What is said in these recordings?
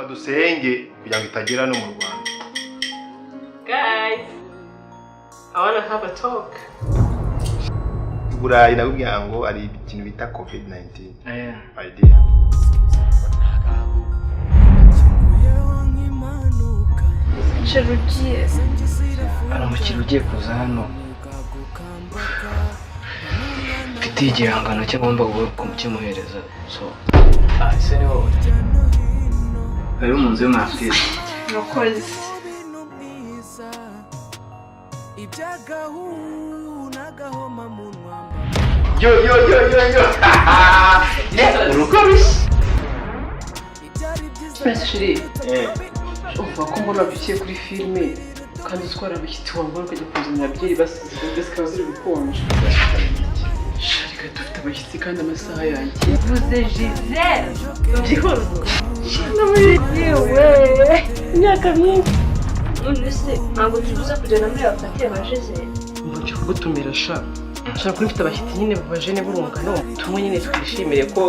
badusenge kugira ngo itagera no mu Rwanda. Guys, I want to have a talk. Burayi nakubwira ngo ari ikintu bita COVID-19. Idea. Cherugiye. Aramukira ugiye kuza hano. Mfite igihangano cyagomba kumuhereza. So, ese ni wowe. Ari mu nzu y'amafiri. Murakoze. Yo. Urukobish. Shiri. Uva ko mbona biciye kuri filme kandi twara bishyitsi wangora kujya kuzana byeri basize ndetse ziri gukonje. Sharika dufite abashyitsi kandi amasaha yanjye. Vuze Giselle. Ndihoro. Shina muri yewe. Imyaka myinshi. Nonese ntabwo tubuza kujyana muri abafatiye ba Giselle. Ngo kugutumira sha. Nshaka kuri mfite abashyitsi nyine babajene burungano. Tumwe nyine twishimire ko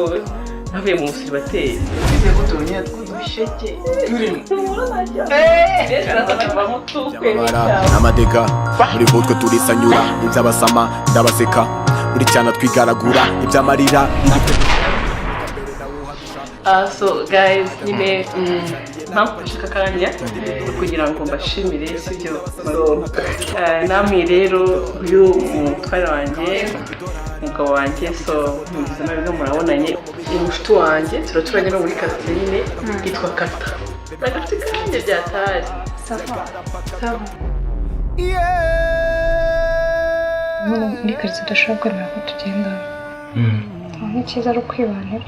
navuye mu musiribateri. Bize ko tunya twudusheke. Amadega muri butwe turisanyura iby'abasama ndabaseka buri cyana twigaragura iby'amarira. So guys, nyine mpamfashe akanya kugira ngo mbashimire sibyo. Namwe rero uyu mutware wanjye umugabo wanjye so mugize nawe murabonanye umushuti wanjye turaturanye no muri quartier nyine yitwa Kata. Bagafite kandi byatari. Safa. Ni kazi ndashaka nako tugenda. Ni cyiza ari kwibanira.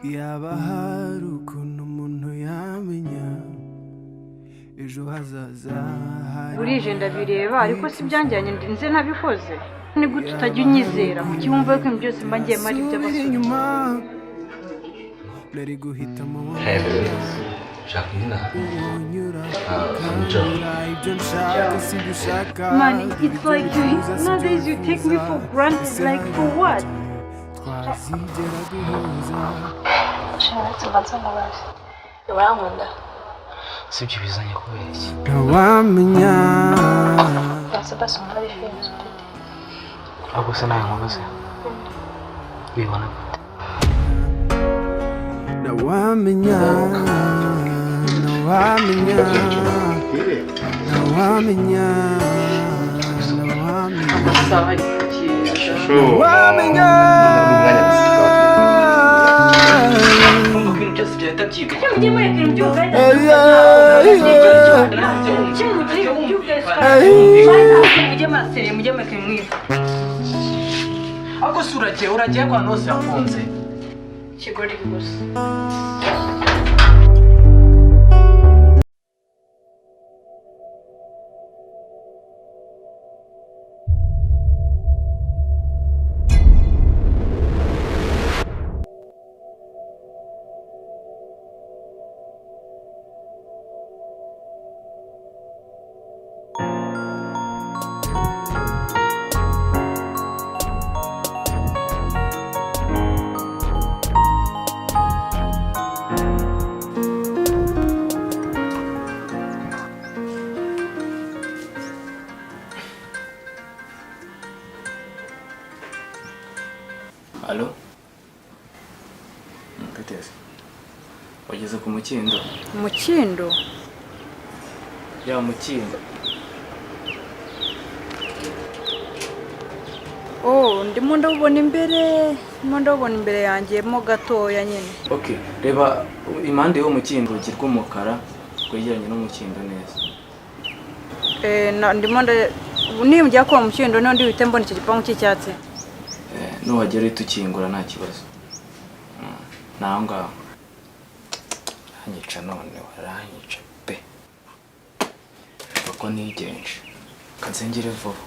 Yaba hari ukuntu umuntu yamenya ejo hazaza. Burije ndabireba ariko si byanjyanye nze ntabikoze. Ni gute utajya unyizera kuki wumva ko byose mba ngiye mari by'abasore. Nari guhitamo Jacqueline. Man, it's like nowadays you take me for granted, like for what? Sibyo bizanye kubeshya. Ntawamenya. Ahubwo se nawe nkoze. Bibona gute? Ntawamenya. Amasaha y'ikigera. Ntawamenya. Ibintu byose byahita byiga. Ako uragiye kwa nose yafunze. Kigori gusa. Allo? Petesi. Wageze ku mukindo? Umukindo? Ya mukindo. Oh, ndimo ndabona imbere yanjye mo gatoya nyine. Okay, reba impande yo mukindo girwa umukara kwegeranye no mukindo neza. Ndimo nimujya kwa mukindo n'undi wite mbona iki gipangu cy'icyatsi. Nuwagera tukingura nta kibazo. Naho ngaho. Anyica none waranyica pe. Bako nigenje. Kansengere vuba.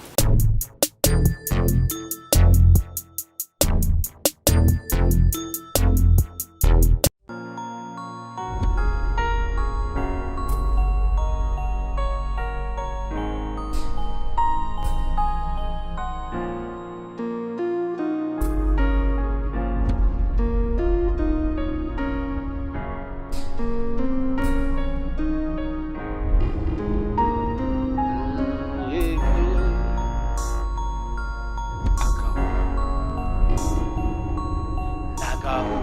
Agahu.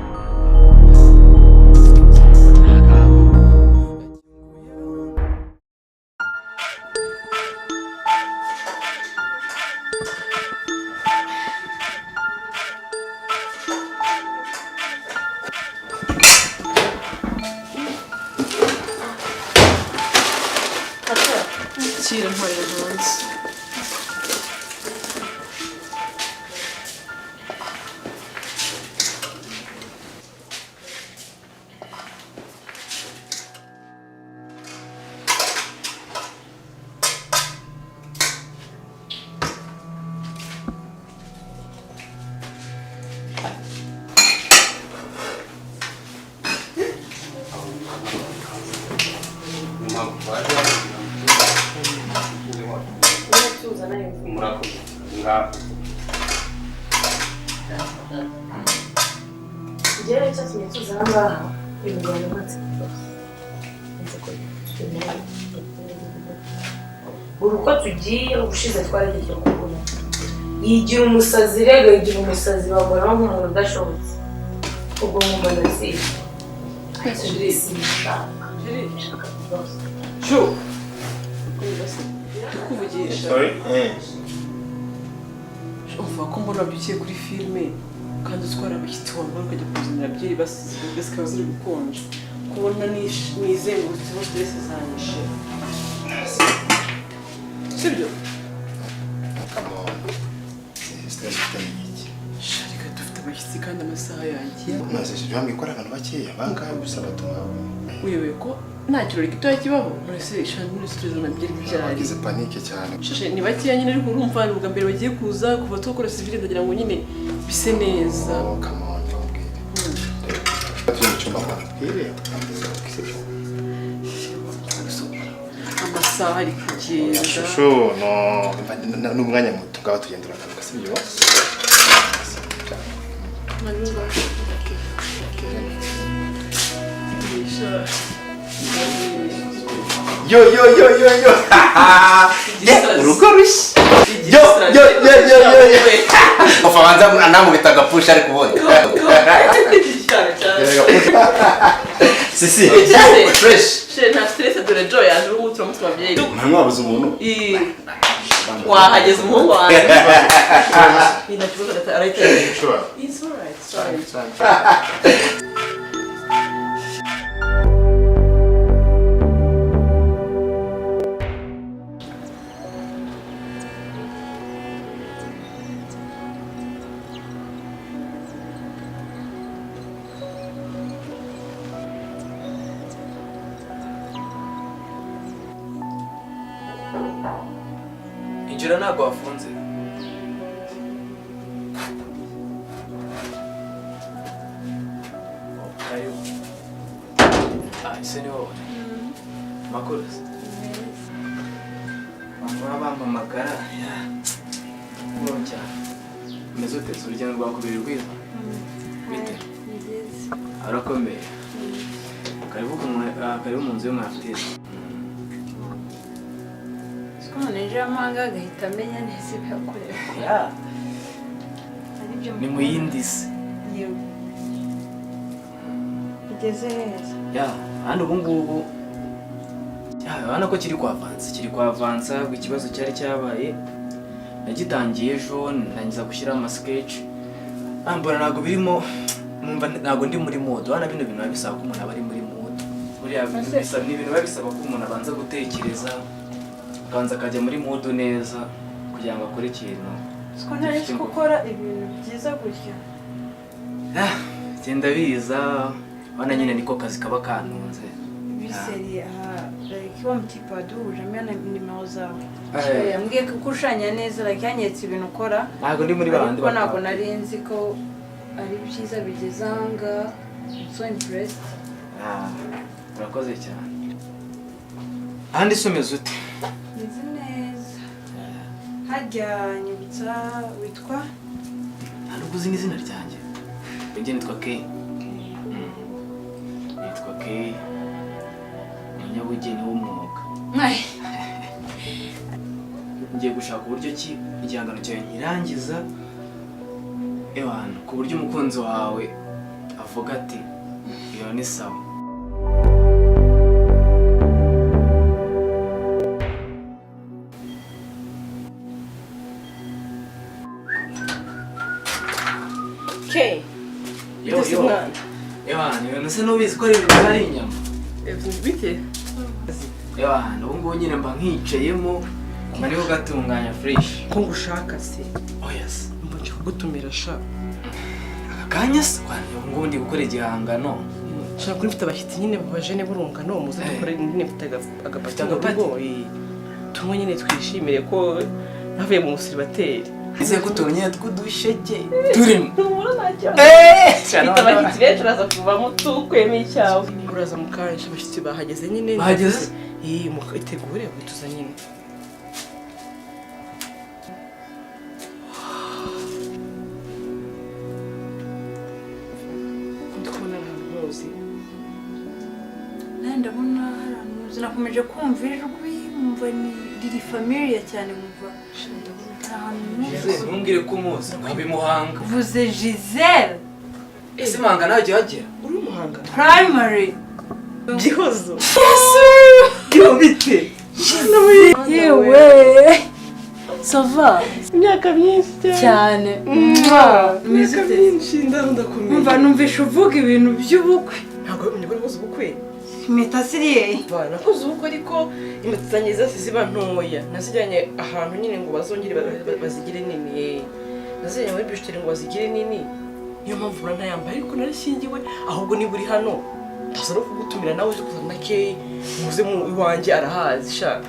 Kira ntwaye hanze. Igihe cyatumye tuza aha ngaha ibintu byamaze buri uko tugiye ubushize twaragiye kubona yigira umusazi rero yigira umusazi babona nk'umuntu udashobotse ubwo mwumva ndasiye Shu. Kuvugisha. Sorry? Umva ko mbona byukiye kuri filime kandi utwara abashyitsi wambara ukajya kuzanira byeri basize zikaba ziri gukonja kubona nizengurutseho stress zanyishe sibyo? Stress ufite Sharika dufite abashyitsi kandi amasaha yanjye Unazesheje hamwe ikora abantu bakeya bangahe gusa batuma uyobewe ko nta kirori gitoya kibaho murese ishani muri tuzana byeri byari bagize panike cyane. shashe ni bakeya nyine ariko urumva ubwa mbere bagiye kuza kuva tukora civile ndagira ngo nyine bise neza. Oh, come on, bambwire. Turi mu cyumba bambwire. Amasaha ari kugenda. Shusho, no. N'umwanya muto ngaho tugendera akaruka sibyo? Yo. Urugo rushya. Yo. Ufabanza namubita agapusha ari kubona. Si. Fresh. Nta stress dore joy yaje umutura mutwa byeyi. Ntamwabuze umuntu. Wahageze umuhungu wanjye. Ina kibazo arahita. Sure. It's all right. Sorry. Injira ntabwo wafunze. Ese ni wowe? Makuru se? Mama bampamagara. Ngoro cyane. Umeze ute? Urugendo rwakubiri rwiza? Bite? Arakomeye. Karibu mu nzu y'umwafitiri. Nje amanga agahita amenya neza ibyakorera. Ni mu yindi si. Bigeze neza. Hano ubu ngubu urabona ko kiri kwavansa ikibazo cyari cyabaye nagitangiye ejo ntangiza gushyiraho amasketch mbona ntabwo birimo numva ntabwo ndi muri mood urabona bino bintu babisaba ko umuntu aba ari muri mood buriya bintu bisaba ni ibintu babisaba ko umuntu abanza gutekereza abanza akajya muri mood neza kugira ngo akore ikintu siko ntari gukora ibintu byiza gutya genda biza wana nyine niko kazi kaba kanunze biseri like wa mtipa duhuje amena nimero zawe yambwiye ko ushanya neza like yanyetse ibintu ukora ntabwo ndi muri babandi ko ntabwo narinzi ko ari byiza bigezanga so impressed urakoze cyane ahandi someze ute nizi neza hajya nyibutsa witwa ntabwo uzi n'izina ryanjye njye nitwa Kay umunyabugeni w'umwuga ngiye gushaka uburyo ki igihangano cyawe nkirangiza ku buryo umukunzi wawe avuga ati iyo ni sawa. Okay. Yo, nase nubizi ko ari ibintu ari inyama. Bite? Ubu ngubu nyine mba nkicayemo nkariho gatunganya fresh. Ko ngushaka se? Oh yes. Mba nshaka gutumira sha. Akanya se ubu ngubu ndi gukora igihangano. Nshaka kuri mfite abashyitsi nyine babajene burungano muze dukore nyine mfite agapati k'ibigori. Tumwe nyine twishimire ko navuye mu musiribateri. Ese ko tubonye twudusheke turimo. Mfite abashyitsi benshi uraza kuvamo tukwema icyawe. Uraza mukanje abashyitsi bahageze nyine. Bahageze? Itegure wituza nyine. Ndikubona ahantu hose. Ndabona hari ahantu hose nakomeje kumva ijwi mumva ni riri familiar cyane mumva. Ntumbwire ko umuzi nkabimuhanga. Vuze Giselle. Ese Muhanga nawe jya wagera? Uri Muhanga? Primary. Gihozo. Bite? Yewe. Sava. Imyaka myinshi cyane. Imyaka myinshi ndakumenya. Mumva numvisha uvuga ibintu by'ubukwe. Ntabwo umenye ko uzi ubukwe. Impeta siriye. Nakoze ubukwe ariko impeta zanjye zose ziba ntoya. Nazijyanye ahantu nyine ngo bazongere bazigire nini. Nazijyanye muri bijuteri ngo bazigire nini. Niyo mpamvu ntayambaye ariko narishingiwe ahubwo niba uri hano ndaza no kugutumira nawe uzi kuzana Kay muze mu iwanjye arahazi sha.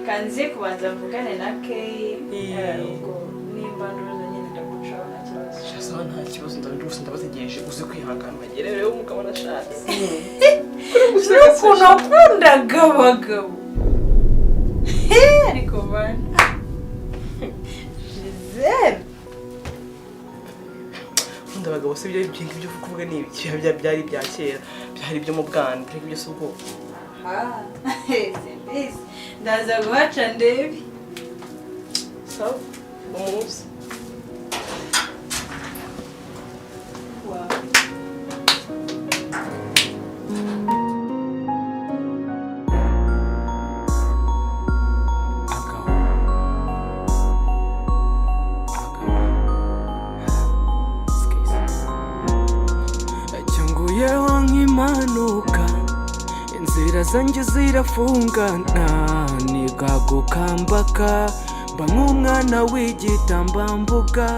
Kanze kubanza mvugane na Kay. Ubwo nimba ndoza nyine ndagucaho na kibazo. Shasa nta kibazo ndabiruse ndabategereje uze kwihangana bagere rero umugabo arashatse. Nuko nakundaga abagabo. Ariko bana. Giselle. Abagabo se ibyo byo kuvuga ni byari bya kera byari byo mu bwana byari byo subwo ndaza guhaca ndebe sawa umuzi inzira zanjye zirafungana nigagukambaka mba nk'umwana w'igitambambuga.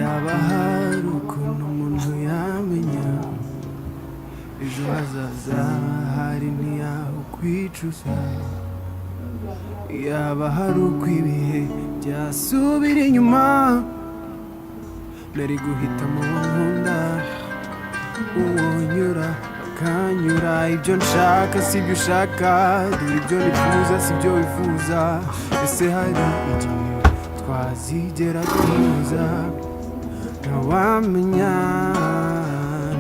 Yaba hari ukuntu umuntu yamenya ejo hazaza hari ntiyaho kwicuza. Yaba hari uko ibihe byasubira inyuma nari guhitamo nkunda uwo nyura akanyura. Ibyo nshaka si ibyo ushaka, dore ibyo nifuza si ibyo wifuza. Ese hari igihe twazigera duhuza? Ntawamenya,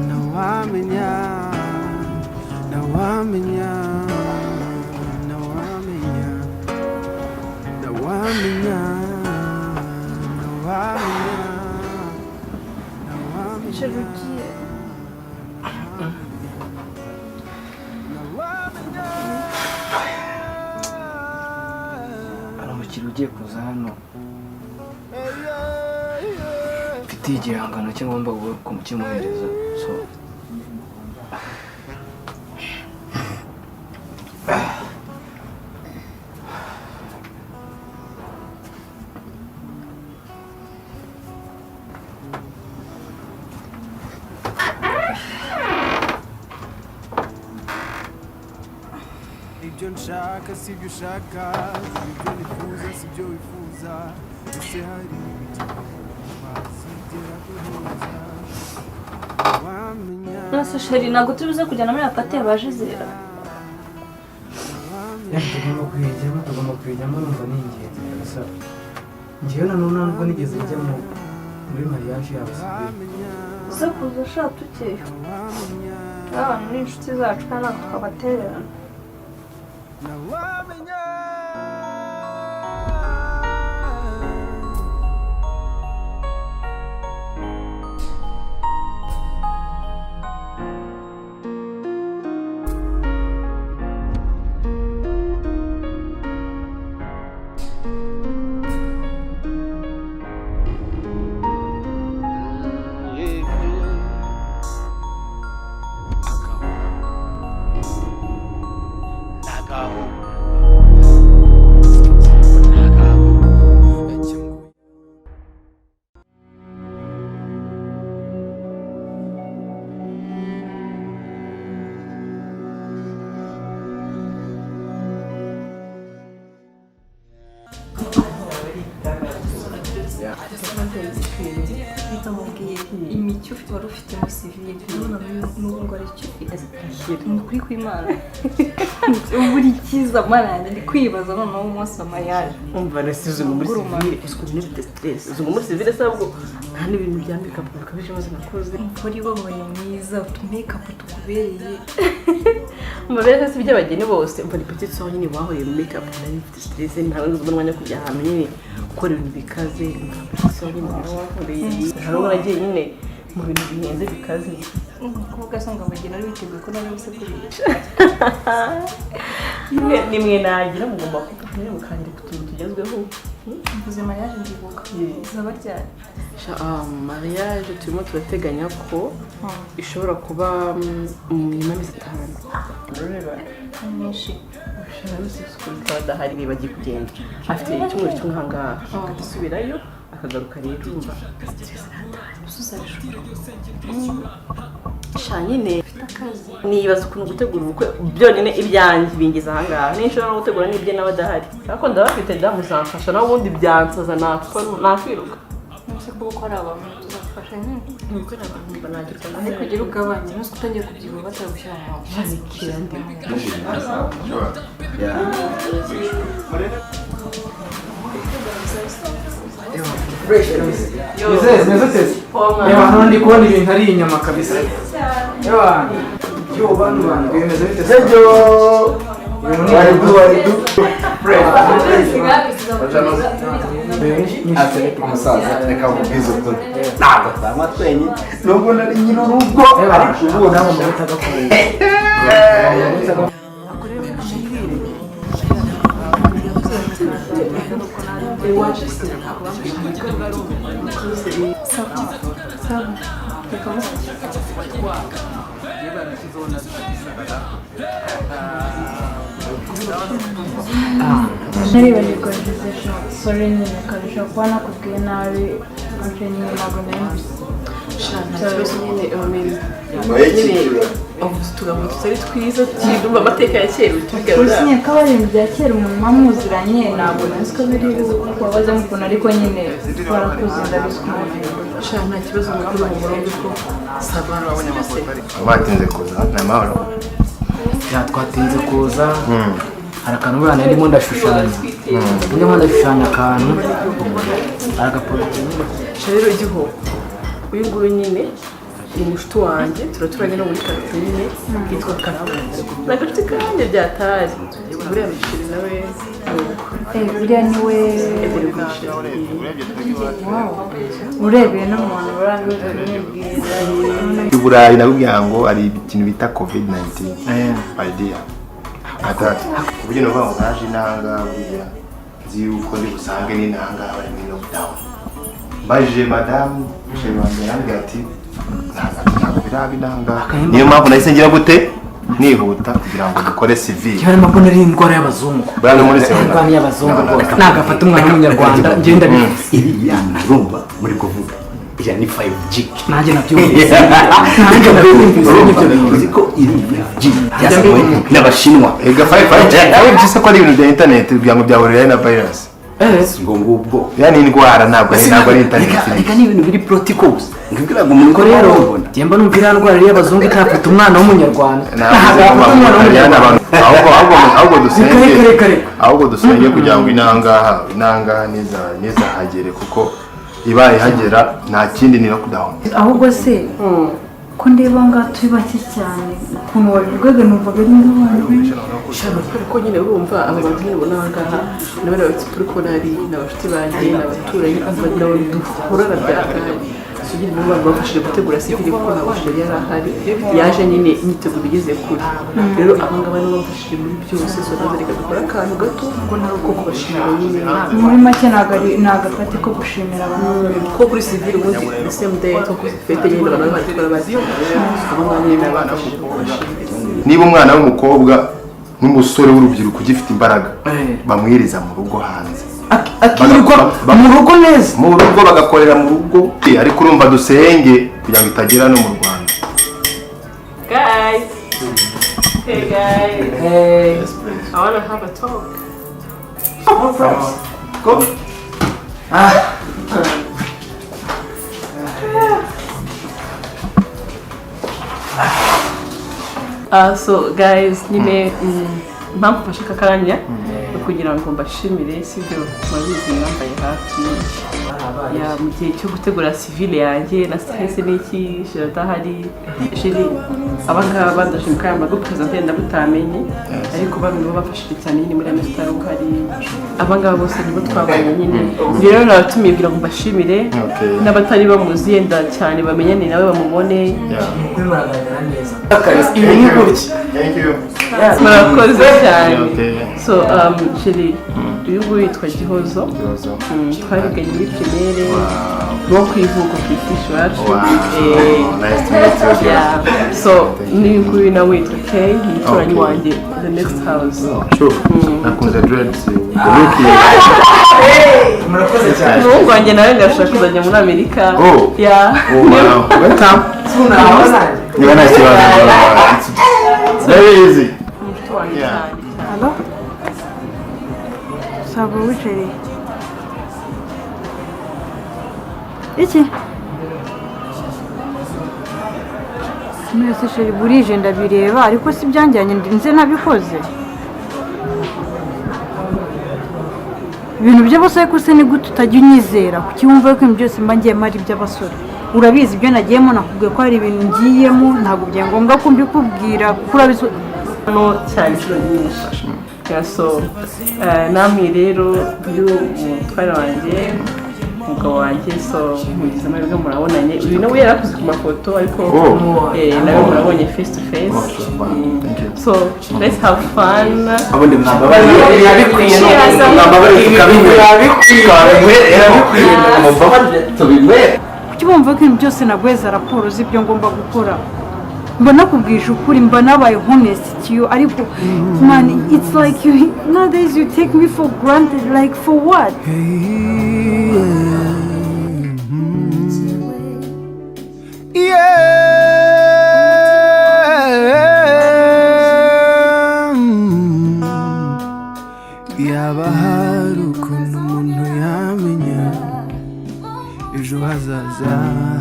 ntawamenya, ntawamenya, ntawamenya, ntawamenya, ntawamenya, Cherugiye. Hari umukiriya ugiye kuza hano mfite igihangano cye ngomba kumuhereza. So ibyo nshaka si ibyo ushaka ibyo nifuza si ibyo wifuza ese hari wazigera guhuza wamenya nase sheri ntabwo tubize kujyana muri apate yabajizera tugomba kuyijyamo numva ni ingenzi gusa njyewe nanone nubwo nigeze njyamo muri mariage yabo uze kuza ushaka tukeyo abantu ni inshuti zacu kandi ntabwo twabatererana imicyo ufite wari ufite muri sivile n'ubu ngo ari icyo ufite ni ukuri kw'imana buri cyiza maranye ndi kwibaza noneho umunsi wa mariage umva nasize muri sivile usukuye n'ibite stress uzuga muri sivile sabwo nta n'ibintu bya makeup bikabije maze nakoze uri wowe mwiza utu makeup tukubereye mubere se by'abageni bose umva ni petite soeur nyine wahoreye mu makeup nari mfite stress ntawe nzi umwanya kujya ahantu nyine gukora ibintu bikaze petite soeur nyine wahoreye hano nagiye nyine mu bintu bihenze bikaze kuvuga songa abageni ari biteguye ko nari gusegurisha nimwe nagira mugomba kugira mukangira kutuntu tugezweho mvuze mariage ndibuka zaba ryari mariage turimo turateganya ko ishobora kuba nyuma y'amezi 5 ureba nyinshi badahari bagiye kugenda afite icyumweru kimwe ahangaha agasubirayo akagaruka rero yumva nyine nibaza ukuntu gutegura ubukwe byonyine ibyanjye bingiza ahangaha n'inshobora no gutegura n'ibye n'abadahari ariko ndabafite ndamuzamfasha nawe ubundi byansaza nakwiruka nose ko gukora abantu tuzafasha nyine gukora abantu mba nagirwa ariko kugira ugabanye nose utangiye kubyibuha batagushyira mu hano ndi kubona ibintu ari inyama kabisa yo bantu bimeze bite umusaza reka mubwize ukuri ntabwo atama twenyine nubwo nari nyir'urugo ariko ubu ntabwo muhita gakoresha naribarirwa nziza sore nyine kabisha kuba nakubwiye nabi anje nyine ntabwo nari ikibazo nyine utugambo tutari twiza tuyumva amateka ya kera tubigarura usinye ko ari ibintu bya kera umuntu mwamuziranye ntabwo nazi ko biri kubabaza mukunda ariko nyine barakuze ndabizi ko nta kibazo mukuru mu murongo ko sabana w'abanyamaguru batinze kuza ni amahoro twatinze kuza hari akantu bwana ndimo ndashushanya akantu aragaporotine rero igiho uyu nguyu nyine ni mushiti wanjye turaturanye no muri karitsiye nyine yitwa Karabo ni agace kanjye byatari buriya bishiri nawe buriya niwe urebeye n'umuntu urangiza n'ibwiza i Burayi nakubwira ngo ari ikintu bita COVID-19 idea atatu uburyo no baho naje inanga buriya nzi yuko ndi busange n'inanga bari muri lockdown baje madame chez Rwandan yambwiye ati ntabwo biraba inanga niyo mpamvu nahise ngira gute nihuta kugira ngo dukore civil cyane mbona ari indwara y'abazungu bwana muri se indwara y'abazungu rwose nagafata umwana w'umunyarwanda ngenda iriya narumva muri kuvuga iriya ni 5G nanjye nabyumvise nanjye nabyumvise n'ibyo uzi ko iri 5G yasohowe n'abashinwa ega 5G aho byise ko ari ibintu bya internet kugira ngo byahurira na virus ngo ngubwo yani indwara ntabwo ari internet reka ni ibintu biri protocols ngibwira ngo umuntu rero temba numvira ndwara y'abazungu itafite umwana w'umunyarwanda ahubwo dusenge kugira ngo inanga nizahagere kuko ibaye hagera nta kindi ni lockdown. ahubwo se ko ndeba ngaho turi bake cyane ukuntu wabirwaga numvaga ari nk'abantu shaka ko nyine urumva aba bantu nyine ubona ahangaha n'abandi turi kubona ari n'abashuti banjye n'abaturanyi n'abo duhorana bya kare sugira niba bafashije gutegura sivile kuko nabashije yari ahari yaje nyine imyiteguro igeze kure rero abangaba nibo bafashije muri byose so nazareka dukora akantu gato kuko nta uko kubashimira nyine muri make ntago agafate ko gushimira abantu ko kuri sivile ubundi the same day to kufete nyine abantu batwara bazi abangaba nyine nabafashije kubashimira. Niba umwana w'umukobwa n'umusore w'urubyiruko ugifite imbaraga bamwiriza mu rugo hanze akirirwa mu rugo neza mu rugo bagakorera mu rugo ariko urumva dusenge kugira ngo itagera no mu Rwanda. Guys, hey guys, hey I want to have a talk. Go. So guys, nyine mpamvu mfashe aka kanya kugira ngo mbashimire sibyo mwabizi mwambaye hafi ya mu gihe cyo gutegura civile yanjye na stress n'iki shiratahari shiri abangaba ndashimika aya magup presenter ndabutamenye ariko bamwe bo bafashije cyane nyine muri amestaro hari abangaba bose nibo twabanye nyine rero nabatumiye kugira ngo mbashimire n'abatari bamuzi yenda cyane bamenyane nawe bamubone ibi ni gutya Thank you. murakoze cyane. So shiri uyu nguyu yitwa Gihozo twariganye muri primaire no kwivuka ku ifishi wacu Nice to meet you. so n'uyu nguyu nawe yitwa Kay umuturanyi wanjye the next house. Sure. Nakunze dreads. murakoze cyane umuhungu wanjye nawe ngashaka kuzajya muri Amerika. Wow. Welcome. niba nta kibazo. It's very easy. umushito wanjye cyane. Hello? Sabo wicaye. Iki? Mwese sheri burije ndabireba ariko si byanjyanye nze nabikoze. Ibintu by'abasore ko se ni gute utajya unyizera kuki wumva ko ibintu byose mba ngiye mari by'abasore. Urabizi ibyo nagiyemo nakubwiye ko hari ibintu ngiyemo ntabwo bya ngombwa ko mbikubwira kuko urabizi no cyane inshuro nyinshi. So namwe rero uyu mutware wanjye umugabo wanjye so mugize amahirwe murabonanye uyu nawe yarakuze ku mafoto ariko nawe murabonye face to face. So let's have fun. abundi mwababariye kuki bumva ko ibintu byose nagweza raporo z'ibyo ngomba gukora mba nakubwije ukuri mba nabaye honest to you ariko man it's like you nowadays you take me for granted like for what yaba hari ukuntu umuntu yamenya ejo hazaza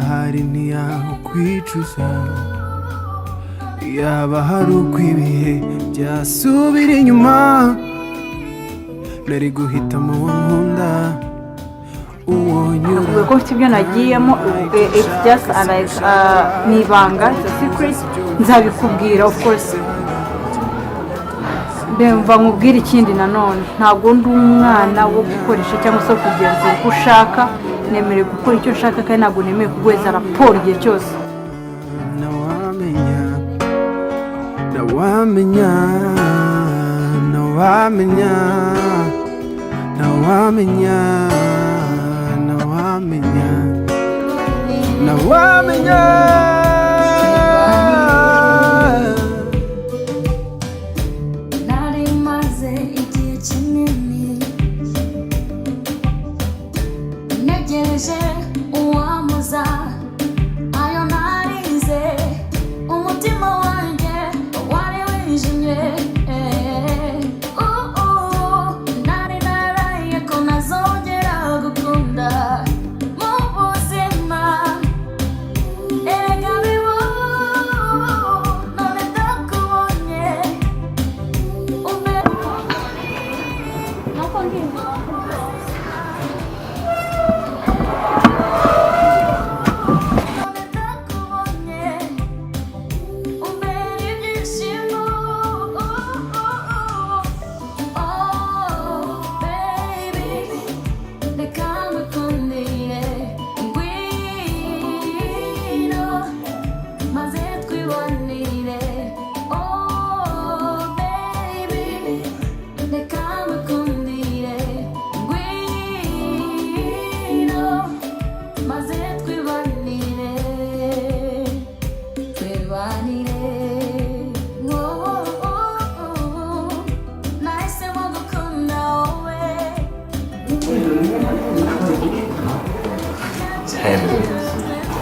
hari ntiyaho kwicuza yaba hari uko ibihe byasubira inyuma nari guhitamo uwo nkunda uwo nyura nakubwiye ko mfite ibyo nagiyemo it's just like ni ibanga it's a secret nzabikubwira of course mva nkubwire ikindi nanone ntabwo ndi umwana wo gukoresha cyangwa se kugenzura uko ushaka nemerewe gukora icyo nshaka kandi ntabwo nemerewe kuguhereza raporo igihe cyose nawamenya nawamenya nawamenya nawamenya nawamenya nawamenya uwamuza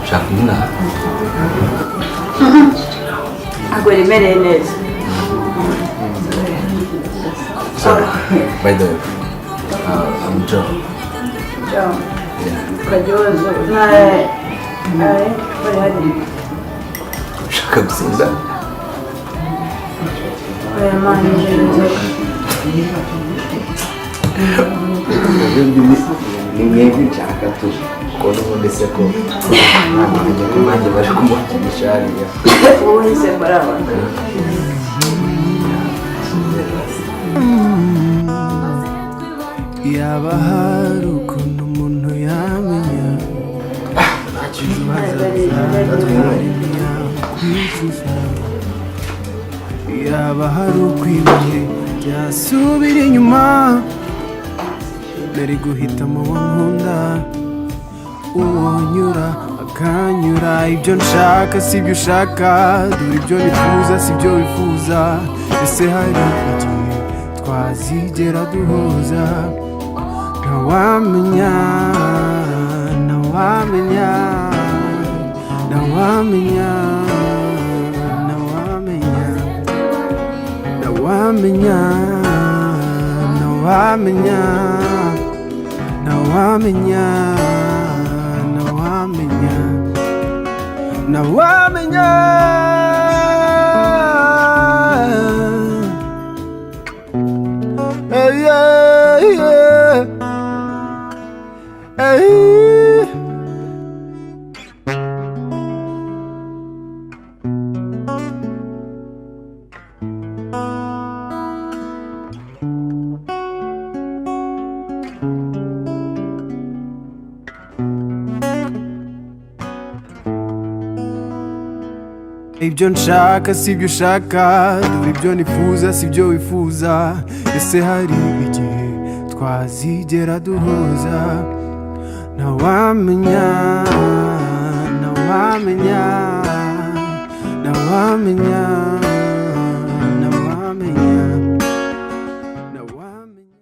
Shakuna. Agora ele neza. Sorry, by the way, I'm Joe. Joe. Yeah. Kajozo. Bari hari. Ushaka gusinda? Oya mani Ni mwebwe nshaka tu ko n'ubundi se ko nanjye bari kumukinisha hariya. wowe se barabana. Yaba hari ukuntu umuntu yamenya yaba hari ukwibuye byasubira inyuma nari guhitamo uwo nkunda uwo nyura akanyura ibyo nshaka si ibyo ushaka dore ibyo nifuza si ibyo wifuza ese hari igihe twazigera duhuza ntawamenya ntawamenya ntawamenya ntawamenya ntawamenya ntawamenya ntawamenya ntawamenya ntawamenya hey, yeah, yeah. Hey. Ibyo nshaka si ibyo ushaka dore ibyo nifuza si ibyo wifuza ese hari igihe twazigera duhuza ntawamenya ntawamenya ntawamenya ntawamenya ntawamenya.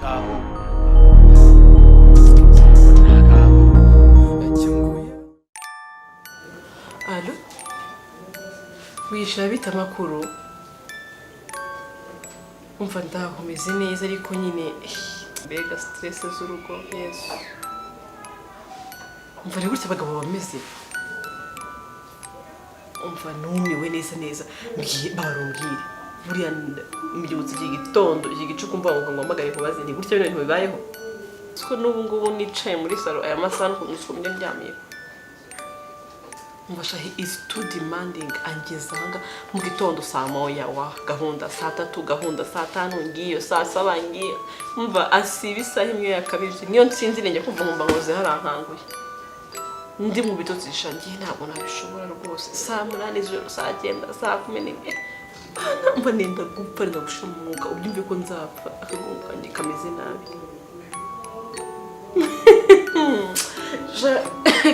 Alo? Wishyura bita amakuru? Umva ndakomeze neza ariko nyine mbega stress z'urugo Yesu. Umva rero gutya abagabo bameze. Umva numiwe neza barumbwire. Buriya mbyutse igitondo igicuku mva ngo mpamagare kubaze ni gutya ibintu bibayeho. Siko n'ubu ngubu nicaye muri salo aya masaha n'ukuntu njye ndyamiye. Mbasha he is too demanding angezanga mu gitondo saa moya wa gahunda saa 3 gahunda saa 5 ngiyo saa 7 ngiyo mva asibisa imwe yakabije niyo nsinzire njye kumva nkumva ngoze harankanguye ndi mu bitotsi shangiye ntabwo nabishobora rwose saa 8 z'ijoro saa 9 saa 10 mva nenda gupfa nda gushira umwuka ubyumve ko nzapfa akabunga kandi kameze nabi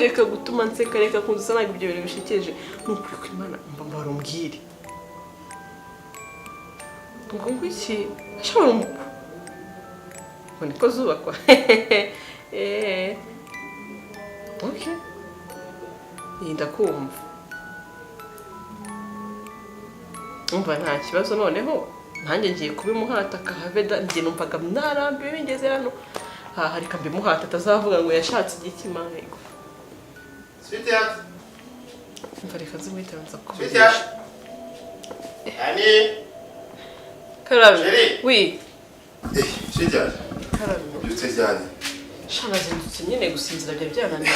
reka gutuma nseka reka kunzusa ntabwo ibyo bintu bishikeje nukuri ko Imana mba barumbwire ngo ngwiki ashobora ngo niko zubakwa okay ndakumva umva nta kibazo noneho nanjye ngiye kubimuhata kahaveda njye numvaga narambiwe bingeze hano hari kambimuhata atazavuga ngo yashatse igikimango Sweetheart. Mva reka zimwita nza ko Sweetheart. Ani. Karabi. Chérie. Oui. Sweetheart. Karabi. Yutse cyane. Shana zindutse nyine gusinzira bya byananiye.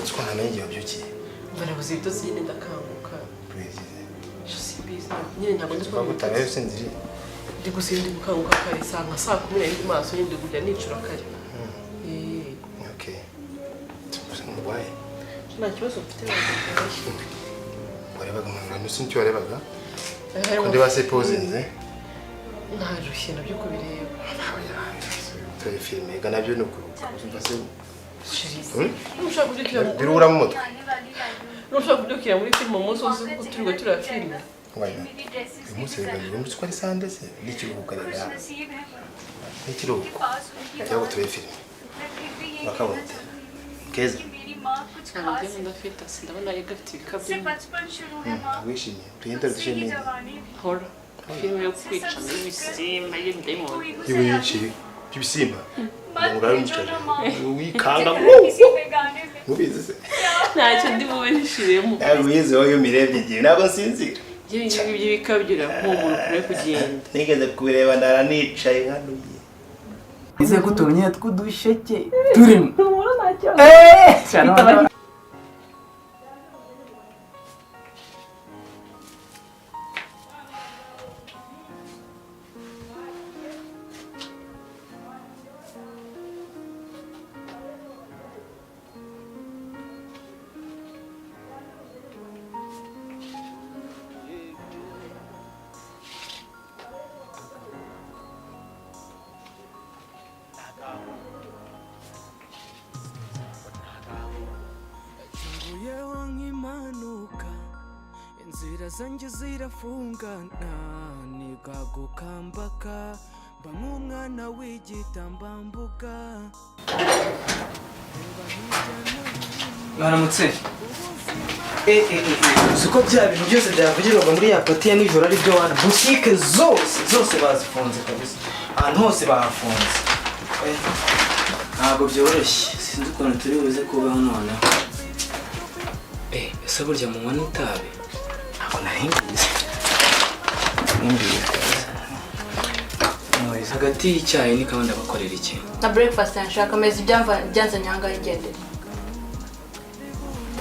Twana nanjye wabyukiye. Mva nabuze ibitotsi nyine ndakanguka. Please. Je suis busy. Nyine ntabwo ndi Kwa gutara sinziri. Ndi gusinda gukanguka kare saa 10 ndi maso nyine kujya nicura kare. Okay. Why? Nta kibazo mfite n'abagabo. Warebaga mwana nusinti warebaga? Kundi base pose nze. Ntarushye nabyo kubireba. Turi filme gana byo nuko base. Nushaka kubyukira mu birura mu mutwe. Nushaka kubyukira muri filme umunsi wose kuko turi gutira filme. Waya. Umusega ni umunsi kwari sande se n'ikiruhuko rega. N'ikiruhuko. Cyangwa turi filme. Bakabona. Keza. Ntabwo ndafite sindabona yegafite ibikabyo. Wishimye. Tuyenda dushimye. Hora. Filme yo kwica n'ibisimba y'indemoni. Iwe yici. Ibisimba. Ngura yicaje. Wikanga. Mubizi se. Ntacyo ndi bubishiremo. Yabize wowe mirebye gihe ntabwo sinzira. Ibyo bikabyo rampumura kure kugenda. Nigeze kubireba naranicaye nkanuye. Ize kutunya tkudusheke turimo. Inzira zanjye zirafungana nigagukambaka mba nk'umwana w'igitambambuga. Baramutse. Uko bya bintu byose byavugirwaga muri ya pati ya nijoro ari byo wana boutique zose bazifunze kabisa. Ahantu hose bahafunze. Ntabwo byoroshye. Sinzi ukuntu turi buze kubaho noneho. Ese burya munywa n'itabi? Ntabwo nahingize. Hagati y'icyayi n'ikawa ndabakorera iki? Na breakfast nshaka amezi byanzanye ahangaha ingendere.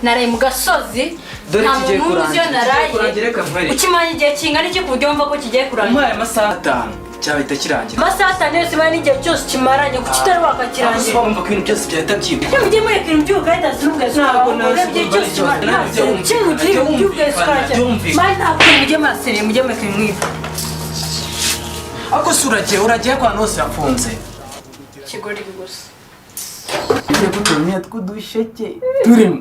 Naraye mu gasozi dore kigiye kurangira. Ukimanye igihe kingana iki ku buryo wumva ko kigiye kurangira? Umpaye amasaha 5 cyahita kirangira. Amasaha 5 yose imana igihe cyose kimaranye ku kitari wakakirangira. Bumva ko ibintu byose byahita byibuka. Iyo mugiye muri ibintu by'ubugari ndazirubweza. Ntabwo nagiye cyose kimaranye. Kimwe mugiye by'ubugari kaje. Mari ntabwo mugiye masere mugiye meke mwifa. Ako uragiye kwa hose yafunze. Kigori gusa. Ize kutunya tkudusheke turimo.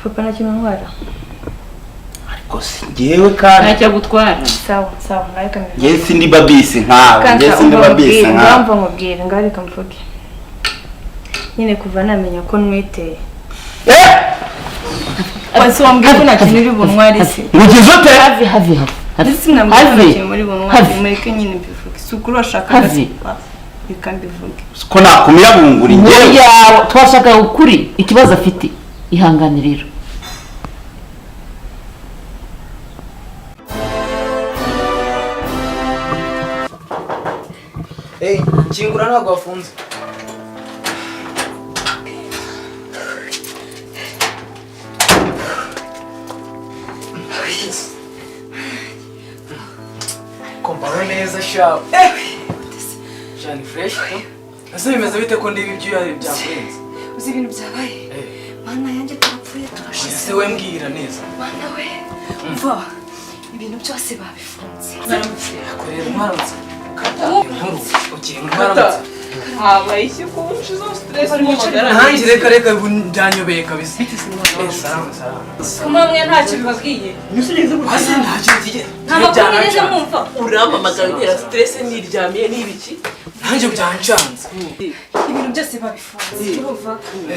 Papa na kimwe ntwara. Kose ngewe kandi ntacyo gutwara. Sawa sawa ngareka mvuge. ngewe sindi babisi nkawe ngewe sindi babisi nkawe. Ngamba nkubwire ngareka mvuge. Nyine kuva namenya ko nwiteye. Basi wambwiye ko nta kintu uri bunwari se. Ugize ute? Have. Ndetse namubwiye muri bunwari mureke nyine mbivuge. Sukuru ashaka gasi. Reka mbivuge. Ko nakumira bunguri ngewe. Ya twashaka ukuri ikibazo afite ihanganiriro. Kingura ntabwo wafunze. Kompara neza shawe. Jani fresh to. Ese bimeze bite ko ndibi ibyo byakurenze? Uzi ibintu byabaye? Mana yanjye turapfuye turashize. Ese we mbwira neza. Mana we. Umva. Ibintu byose babifunze. Akorera mwaramutse. Inkuru ugiye mwaramutse. habaye iki kunshi zo stress mu magara. Nanjye reka ndanyobeye kabisa. Salama. Kumwe ntacyo bibabwiye. Musubize gute? Hasi ntacyo kige. Nta makuru neza mwumva. Uramamagara utera stress niryamiye n'ibiki? Nanjye byancanze. Ibintu byose babifunze. Urumva?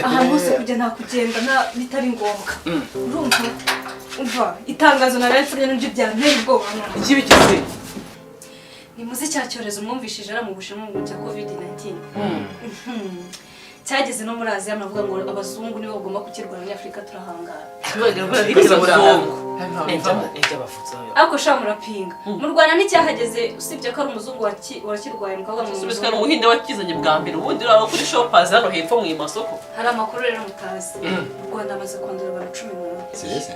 Ahantu hose kujya nta kugenda nta bitari ngombwa. Urumva? Umva itangazo narayipfurye n'ibyo byanteye ubwoba none. Iki bikise? Ni muzi cya cyorezo mwumvishije ara mu Bushinwa ngo cya COVID-19. Cyageze no muri Aziya navuga ngo abazungu nibo bagomba kukirwanya muri Afrika turahangara. Nibagera ko ari abazungu. Ejo bafutse. Ako sha murapinga. Mu Rwanda n'icyahageze usibye ko ari umuzungu wakirwaye mukavuga ngo Subizwa n'umuhinde wakizanye bwa mbere ubundi uraho kuri shoppers hano hepfo mu masoko. hari amakuru rero mutazi. Mu Rwanda amaze kwandura abantu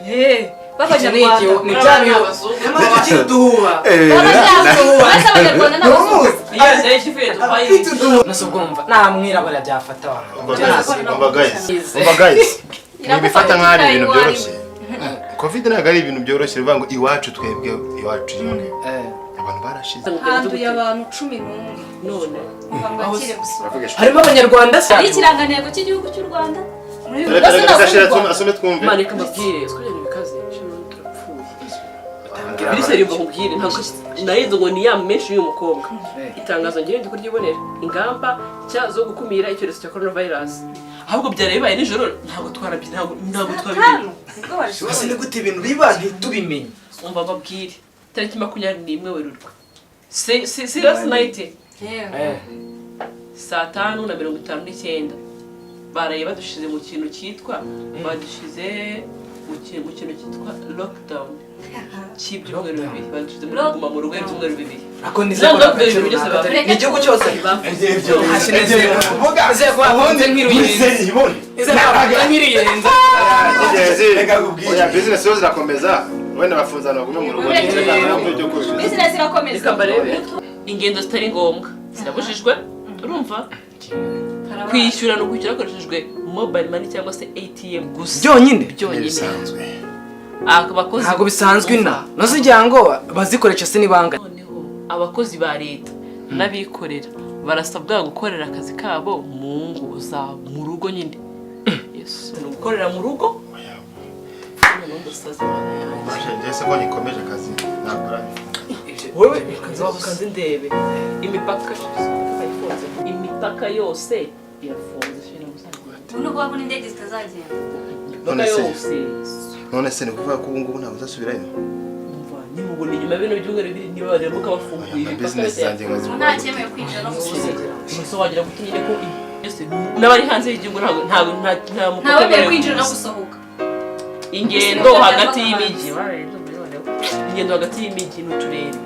11. Bafashe Rwanda. Ni cyane abazungu. Amaze kiduha. Basa abanyarwanda n'abazungu. Yaje ikifuye dupayi. Nasubwumva namwirabura byafata wa. Umva guys. Nibifata nk'ari ibintu byoroshye. Covid ntabwo ari ibintu byoroshye bivuga ngo iwacu twebwe iwacu yonge. Abantu barashize. Handuye abantu 11. None. Mbangakire gusura. Harimo abanyarwanda se. Ari ikirangantego cy'igihugu cy'u Rwanda. Asome twumve. Manika mabwire twajye bikaze shino turapfuye. Biri seri mbakubwire ntabwo nayizo ngo ni ya menshi y'umukobwa. Itangazo ngiye ndi kuryibonera ingamba cya zo gukumira icyorezo cya coronavirus. Ahubwo byarabibaye nijoro ntabwo twarabi ntabwo twabimenye. Hasi ni gute ibintu biba ntitubimenye. Umva babwire tariki 21 Werurwe. Si last night. Saa 5:59 baraye badushize mu kintu cyitwa badushize mu kintu cyitwa lockdown. Cy'ibyumweru bibiri badushize muri guma mu rugo y'byumweru bibiri. Ako nize ko igihugu cyose hashineze vuga ze kwa honze nk'iruyenze ize ntabwo nk'iruyenze reka kubwira oya business yose irakomeza wenda bafuzana bagume mu rugo business irakomeza ikambarebe ingendo zitari ngombwa zirabujijwe urumva kwishyura no kwishyura hakoreshejwe mobile money cyangwa se ATM gusa byonyine bisanzwe abakozi ntabwo bisanzwe ina nozijya ngo bazikoresha se nibanga abakozi ba leta n'abikorera barasabwa gukorera akazi kabo mu ngo za mu rugo nyine Yesu no gukorera mu rugo Ndetse ko nikomeje akazi nakora wewe kazi ndebe imipaka yose irafunze shira musanzwe uno kwa indege zitazagenda none se ni kuvuga ko ubu ngubu ntabwo uzasubirayo nimubona inyuma bino byumweru bibiri niba baremuka bafunguye business zanjye ngazi nta cyemewe kwinjira no gusohoka so wagira gutinyire ko n'abari hanze y'igihugu ntawe bemerewe kwinjira no gusohoka ingendo hagati y'imijyi ingendo hagati y'imijyi n'uturere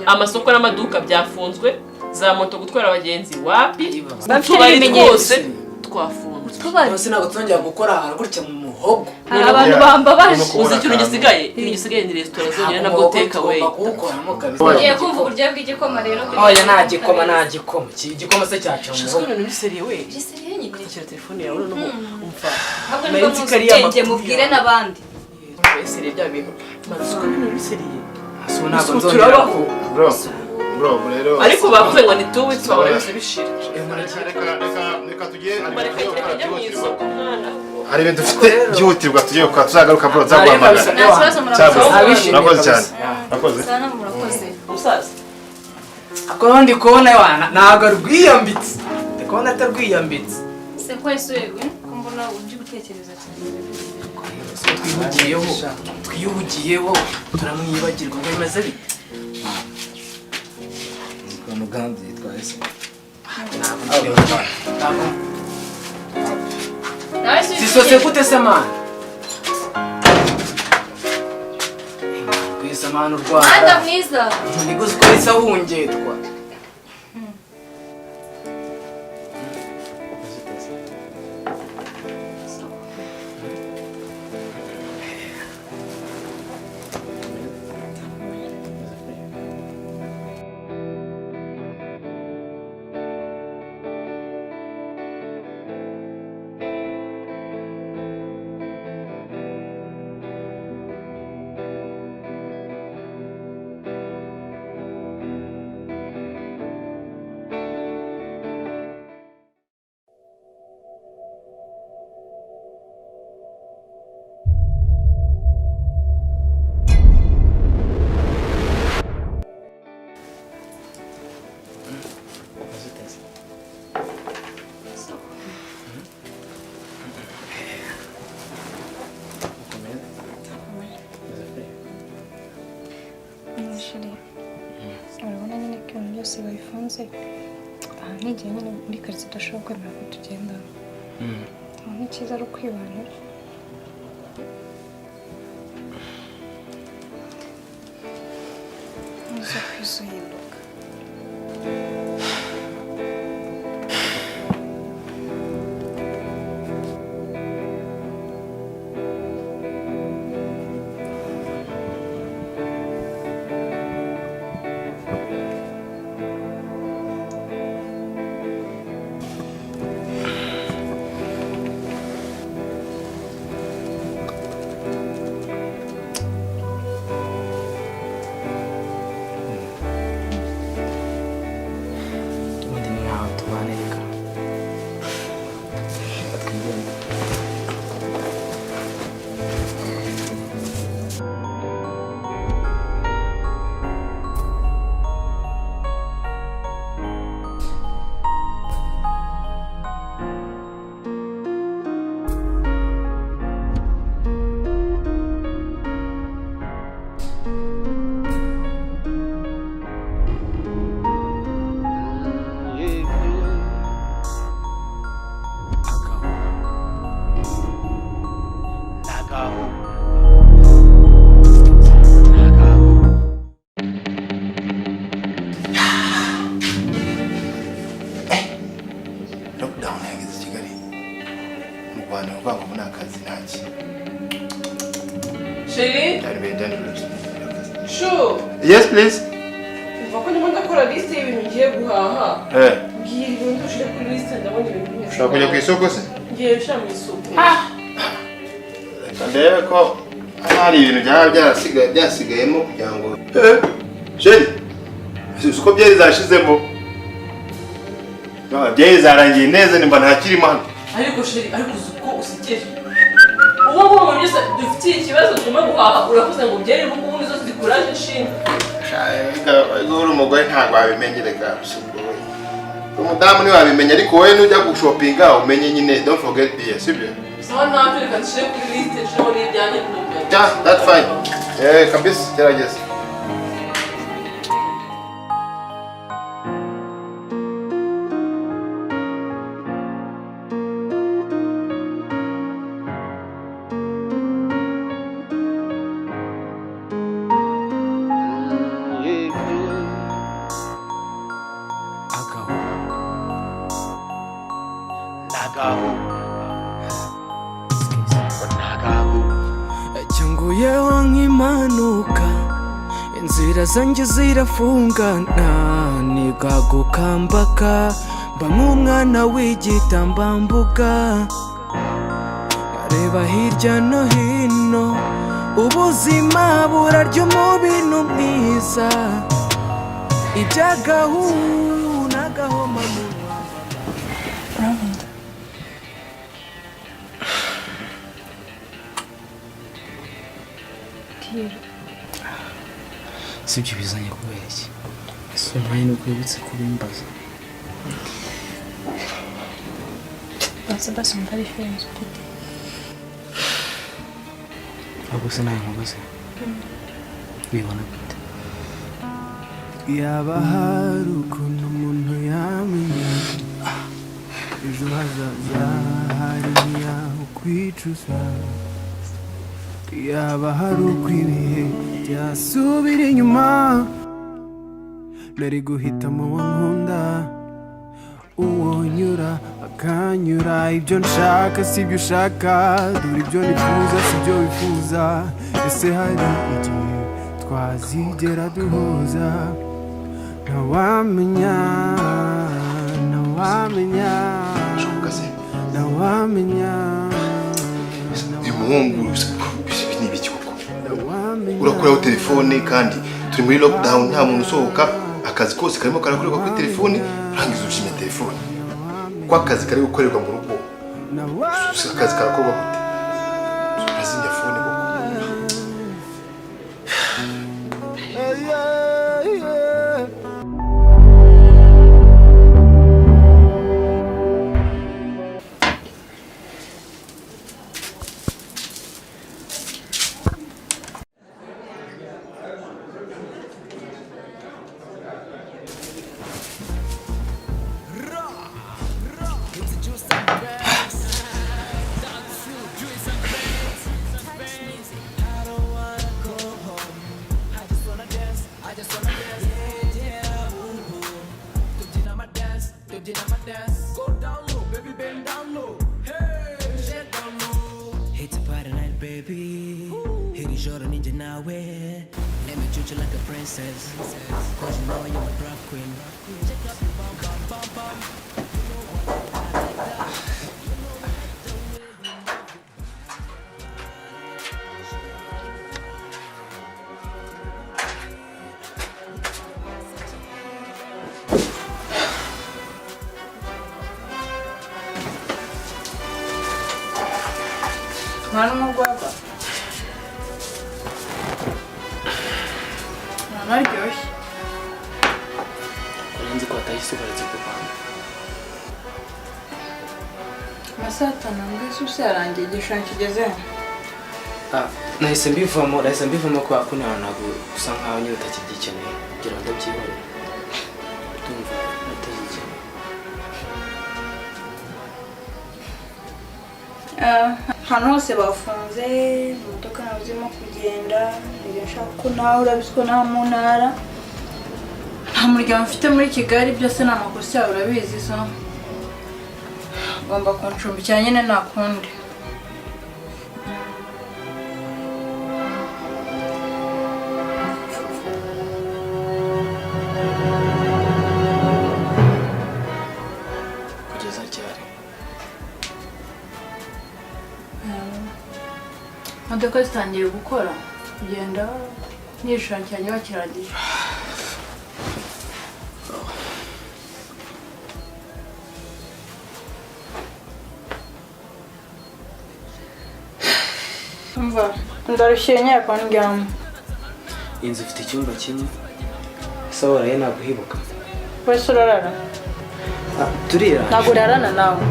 amasoko n'amaduka byafunzwe za moto gutwara abagenzi wapi utubari twose twafunzwe bose ntabwo tuzongera gukora ahantu gutya mu muhogo hari abantu bambabaje uzi ikintu gisigaye ni resitora zonyine na guteka we ugiye kumva uburyo bw'igikoma rero oya nta gikoma igikoma se cyaca mu muhogo ni seriye we seriye nyine kwishyura telefone yawe no umva ahubwo niba muzitenge mubwire n'abandi seriye bya bintu marasuko ni seriye so ntabwo nzongera bro rero ariko bavuze ngo ni 2 weeks babona bishira reka tugiye mu isoko mwana hari ibintu dufite byihutirwa tugiye kwa tuzagaruka bro Nta kibazo murakoze. Murakoze cyane. Murakoze. Sana murakoze. Umusaza. Ako ndi kubona wana ntago rwiyambitse. Ndi kubona atarwiyambitse. Se kwa isuyewe ko mbona unji gutekereza cyane. Twiyubugiyeho turamwibagirwa ngo bimaze bite? Kwa muganga yitwa ese. Sisose gute se man? Kwisa man urwara. Anda mwiza. Ndigo zikwisa hungetwa. Urabona nyine ko ibintu byose babifunze aha n'igihe nyine muri karitsiye udashobora kwemera ko tugenda nk'icyiza ari ukwibanira ntuza kwizuhinduka Yes, please. Uva ko ndimo ndakora liste y'ibintu ngiye guhaha. Ngiye ibintu ushire kuri liste ndabona ibintu byose. Ushaka kujya ku isoko se? Ngiye gushira mu isoko. Ndebe ko hari ibintu byasigayemo kugira ngo Sheri. Uko byari zashizemo. Byari zarangiye neza nimba ntakirimo hano. Ariko Sheri, ariko uko usikeje. Ubu ngo byose dufitiye ikibazo tugomba guhaha uravuze ngo byari bukubundi zose zikuraje inshinga. Uri umugore ntabwo wabimenyereka usubwoye. Umudamu ni wabimenya ariko wowe nujya gushopinga umenye nyine don't forget beer sibyo? Sawa ntabwo reka nshire kuri liste cyo n'ibyanjye n'ubwo. Yeah, that's fine. Kabisa gerageza. Changuyeho nk'impanuka inzira zanjye zirafungana niga gukambaka mba nk'umwana w'igitambambuga nkareba hirya no hino ubuzima burarya umubino mwiza iby'agahu n'agahomamunwa. mbwira. Si ibyo bizanye kubera iki? Ese nawe nuko wibutse kubimbaza. Basi mbari friends ufite. Ahubwo se nawe nkubaze. Bibona gute? Yaba hari ukuntu umuntu yamenya ejo hazaza hari ntiyaho kwicuza, yaba hari uko ibihe byasubira inyuma, nari guhitamo uwo nkunda, uwo nyura akanyura, ibyo nshaka si ibyo ushaka, dore ibyo nifuza si ibyo wifuza, ese hari igihe twazigera duhuza, ntawamenya ntawamenya ntawamenya. Uyu muhungu ni ibiki koko? Urakuraho telefone kandi turi muri lockdown, nta muntu usohoka, akazi kose karimo karakorerwa kuri telefone, urangiza ushimye telefone ko akazi kari gukorerwa mu rugo, akazi karakorwa gute? Urazinya fone koko? Mwana mugwagwa. Naryoshye. Urenze ko atahise ubaretse kuvana. Amasaha 5 mbese use yarangiye igishushanyo kigeze. Nahise mbivamo ko akuna ntabwo usa nkaho nyine utakigikeneye kugira ngo ndabyibone. Tumva atagikeneye. Hano hose bafunze, imodoka nazo zirimo kugenda, nshaka ko nawe urabiswe nta mu ntara, nta muryango mfite muri Kigali, byose ni amakosa yawe urabizi, so ngomba kuncumbikira nyine nakundi. Kugeza cyari imodoka zitangiye gukora, kugenda n'igishushanyo cyanjye bakirangije. Umva, ndarushye nyine kwa ndyama. inzu ifite icyumba kimwe, ese waraye naguhibuka? Wese urarara? Turira. Ntabwo urarana nawe.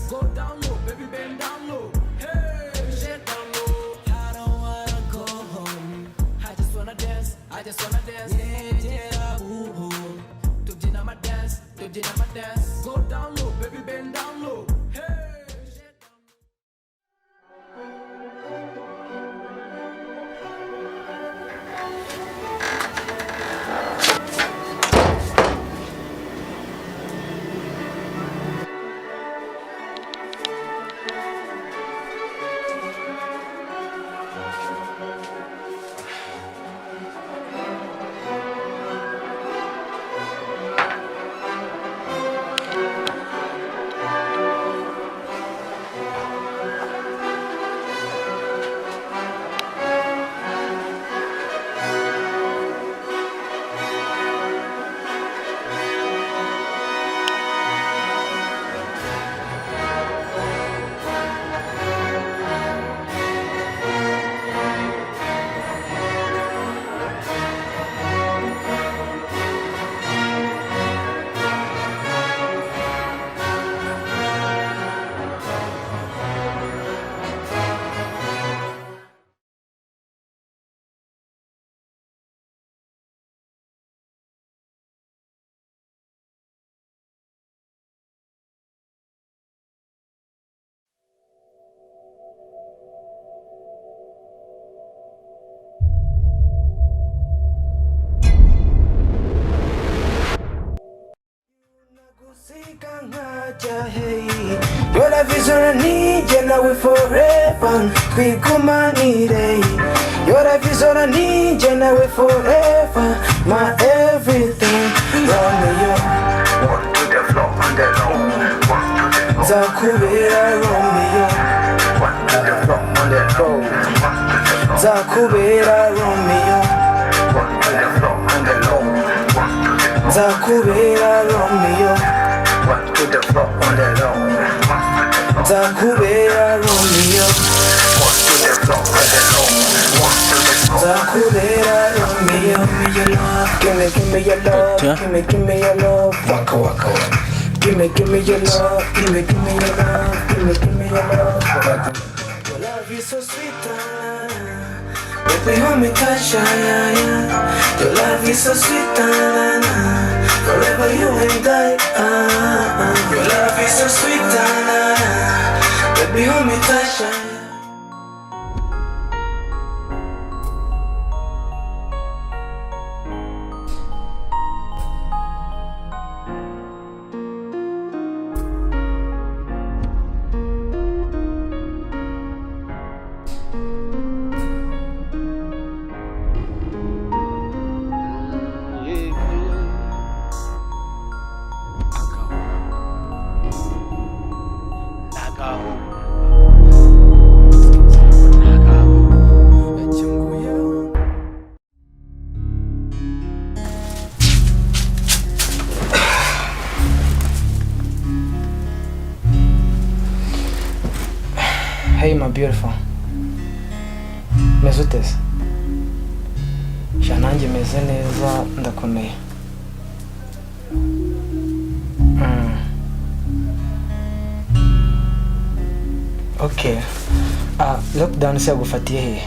Go down low, baby, bend down low. Hey, shake down low. I don't wanna go home. I just wanna dance. Yeah, yeah, ooh, ooh. Tugjina my dance. Go down low, baby, bend down low. Hey, shake down Your love is all I need, and now we forever. Twigumanire. Your love is all I need, and now we forever. My everything, Romeo. Walk to the floor on the low. Walk to the floor. Zakubera Romeo. Walk to the floor on the low. Zakubera Romeo. Walk to the floor on the low. Zakubera Romeo. Walk to the floor on the low. Zakubera Romeo. Walk to the floor on the low. Zakubera Romeo. Give me your love. Give me your love. Waka waka waka. Give me your love. Give me your love. Give me your love. Your love is so sweet. Baby, hold me tight, your love is so sweet, forever you and I. Your love is so sweet, baby, hold me tight, Hey my beautiful, meze uteze? Sha nanjye meze neza ndakomeye. Okay, lockdown se yagufatiye hehe?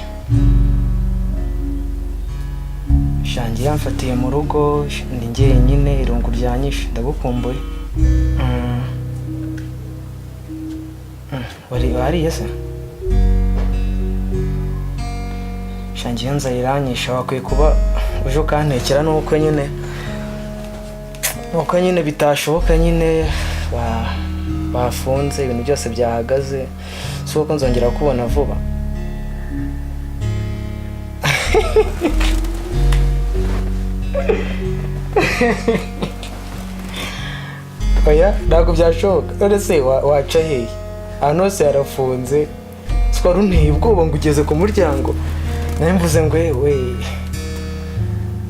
Sha ngiye yamfatiye mu rugo, ndi njyenyine, irungu ryanyishe, ndagukumbuye. Wariye se? Shangiye nza iranyisha, wakwiye kuba uje ukantekera nuko nyine bitashoboka nyine bafunze ibintu byose byahagaze, si uko nzongera kubona vuba. Oya ntabwo byashoboka, none se waca hehe? Ahantu hose harafunze, twari unteye ubwoba ngo ugeze ku muryango. Nawe mvuze ngo we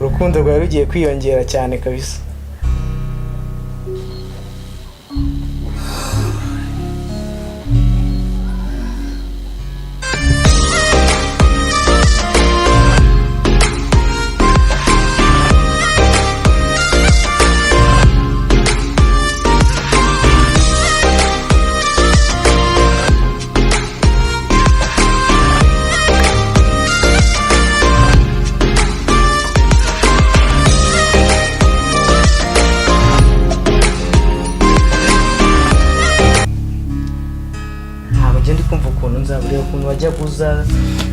urukundo rwawe rugiye kwiyongera cyane kabisa. Nzabure ukuntu wajya guza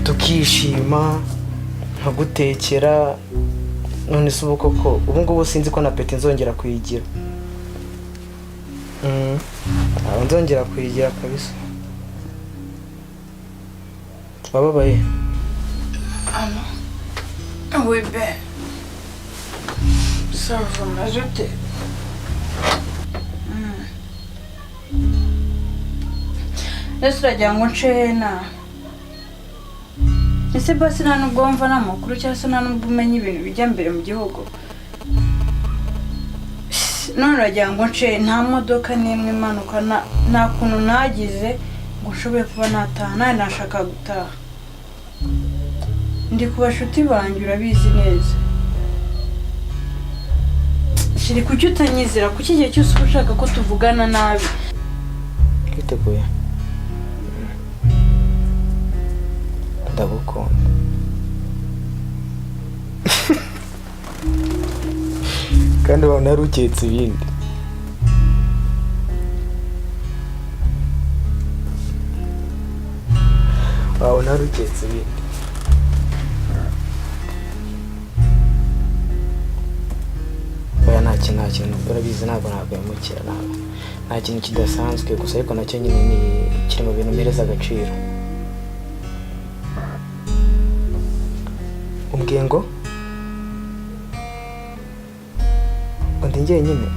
tukishima nkagutekera, none se ubu koko ubu ngubu sinzi ko na peti nzongera kuyigira. Nzongera kuyigira kabisa. Wababaye? Oui ben, ça va m'ajouter. Ese uragira ngo ncena? Ese basi nta nubwo wumva n'amakuru cyangwa se nta nubwo umenya ibintu bijya mbere mu gihugu? None uragira ngo nce nta modoka n'imwe imanuka, nta kuntu nagize ngo nshoboye kuba nataha, nawe nashaka gutaha. Ndi ku bashuti banjye urabizi neza. Shiri kuki utanyizera? Kuki igihe cyose uba ushaka ko tuvugana nabi? Twiteguye. Ndagukunda. Kandi wabona yari uketse ibindi. Wabona yari uketse ibindi. Oya nta kintu nta kintu urabizi ntabwo yamukira nta kintu kidasanzwe gusa ariko nacyo nyine ni kiri mu bintu mpereza agaciro. Umbwiye ngo ndi njyenyine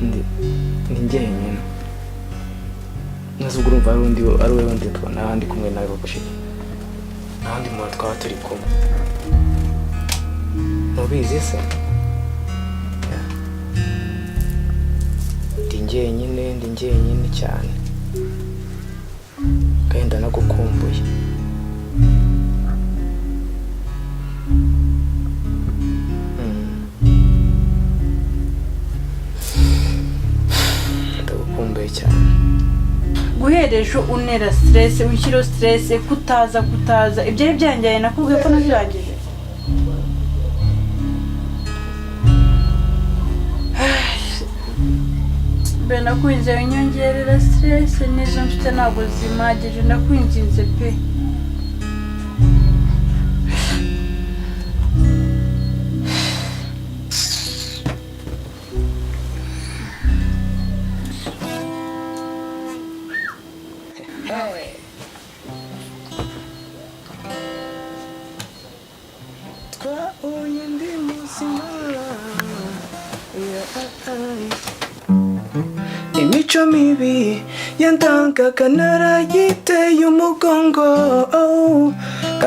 ndi njyenyine nazubwo urumva ari wowe wundi n'abandi kumwe nawe bagushije n'abandi muntu twaba turi kumwe ntubizi se? ndi njyenyine cyane kandi ndanagukumbuye. Ndagukumbuye cyane. guhera ejo unera stress wishyiro stress kutaza ibyo ari byanjye nakubwiye ko nazirangije. be nakwinze winyongerera stress nizo mfite ntabwo zimagije ndakwinginze pe. Imico mibi yandangaga narayiteye umugongo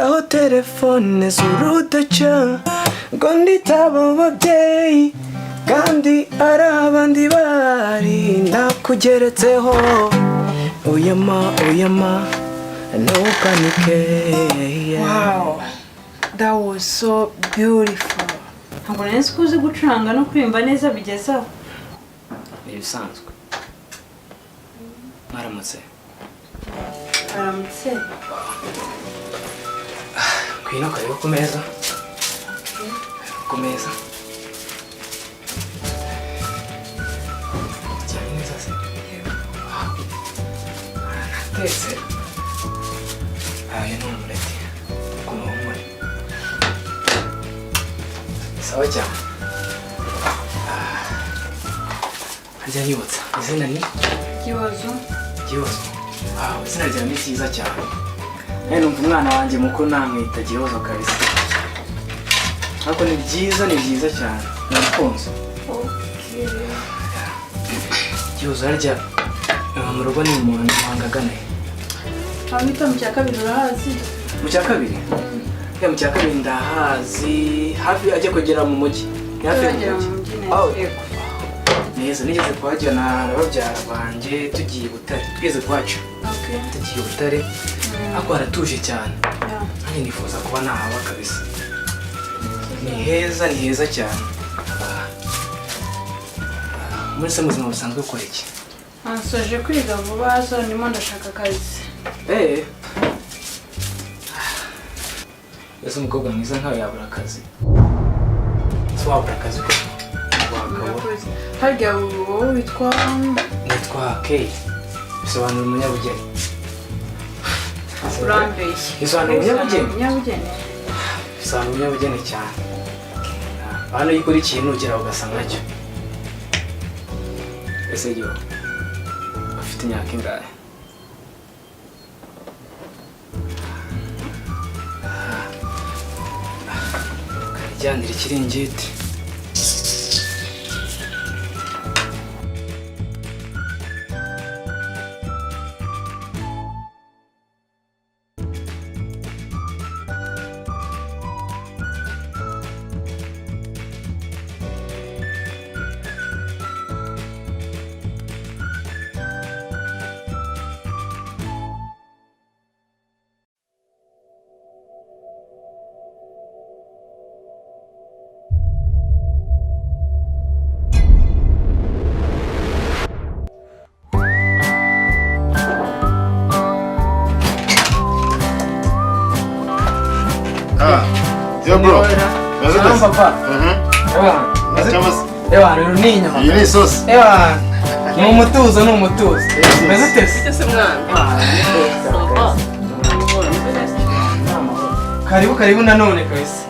aho telefone z'urudaca ngo nditaba ababyeyi kandi ari abandi bari nakugeretseho uyama ntukanike. Wow, that was so beautiful. Ntabwo nari nzi ko uzi gucuranga no kuririmba neza bigezaho. Ni ibisanzwe. Mwaramutse. Aramutse. Kwino karibu ku meza. Ku meza. Cyane neza se. Natetse. Ayo ni umureti. Kuno umuri. Sawa cyane. Ajya yibutsa. Izina ni Kibazo. Wow, izina ryawe ni cyiza cyane. Numva umwana wanjye mukuru namwita Gihozo kabisa. Ariko ni byiza cyane. Nakunze. Okay. Gihozo arya mu rugo ni umuntu wangagana. Amita mu cya kabiri urahazi? Mu cya kabiri? Mu cya kabiri ndahazi. Hafi ajya kugera mu mujyi. Hafi y'umujyi. Neza nigeze kuhajyana n'ababyara banjye tugiye Butare tweze kwacu. Tugiye Butare ariko haratuje cyane. Nanjye nifuza kuba nahaba kabisa. Ni heza cyane. Muri se muzima busanzwe ukora iki? Nsoje kwiga vuba zo ndimo ndashaka akazi. Ese umukobwa mwiza nkawe yabura akazi. Se wabura akazi ko? Harya wowe witwa Kate. Bisobanura umunyabugeni. Urambeshye. Bisobanura umunyabugeni? Bisobanura umunyabugeni cyane. Hano iyo ukora ikintu ugera ugasa nkacyo. Ese yo afite imyaka ingahe? Karijyanira ikiringiti. Yo bro. Papa. Ewa, rero ni inyama. Iyi ni isosi. Ewa. ni umutuzo meze utese ese mwana karibu nanone kabisa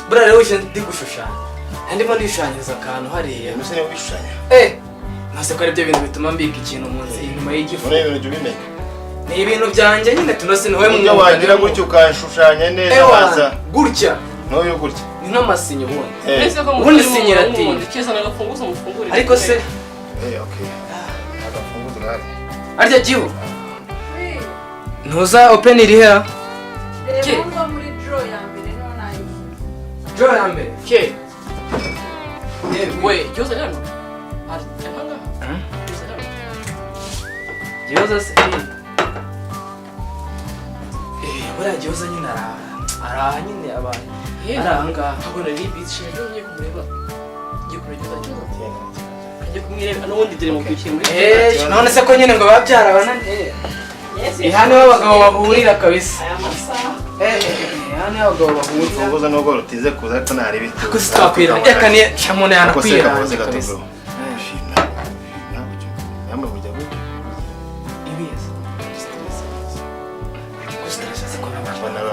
buriya rero wishe ndi gushushanya ndimo ndishushanyiriza akantu hariya Gusa niba wishushanya. ntase ko ari byo bintu bituma mbika ikintu munsi inyuma y'igifu Muri ibintu by'ubimenya. ni ibintu byanjye nyine tunose niwe Iyo wagira gutyo ukashushanya neza waza. gutya N'uyu gutya. ni nk'amasinyo ubundi ese ko ubundi sinyira ati kiza nagafunguza umufungurire ariko se Okay. Agafunguzo gahari. arya gihu ntuza open iri hera reba muri draw ya mbere niho nayo draw ya mbere ke we yoza hano hanga gihoza se buriya gihoza nyine araha nyine abantu arahangaha ntabwo nari bici rero ngiye kumureba ngiye kureba yoza ngiye kumwireba n'ubundi dore mu kwishyira muri none se ko nyine ngo babyara bananiye hano abagabo bahurira kabisa hano abagabo bahurira Ufunguzo nubwo rutize kuza ariko ntari biti. ko sitwakwira reka ni cyamone yanakwira kabisa Yamwe bujya gutyo. ibiza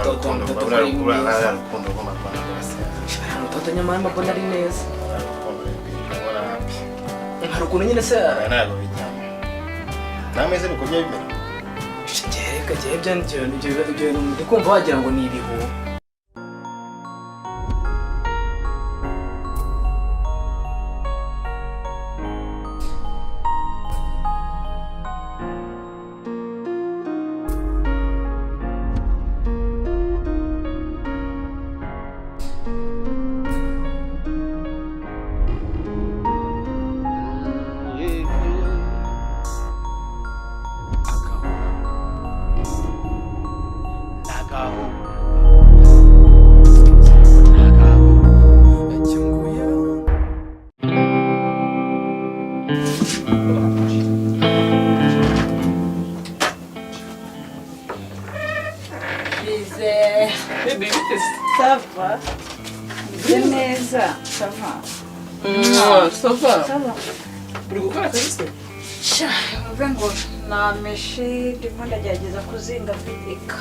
Rukundo rw'amarwanda rwose. mutoto nyamara mbona ari neza hari ukuntu nyine se Ntabwo bijyamo. Nameze nuko bya bimera. reka ibyo ndi kumva wagira ngo ni ibihuha Ça va. Bien neza. Ça va. ça va Ça va. uri gukora akazi se Sha, uvuga ngo nameshe ndimo ndagerageza kuzinga vidika.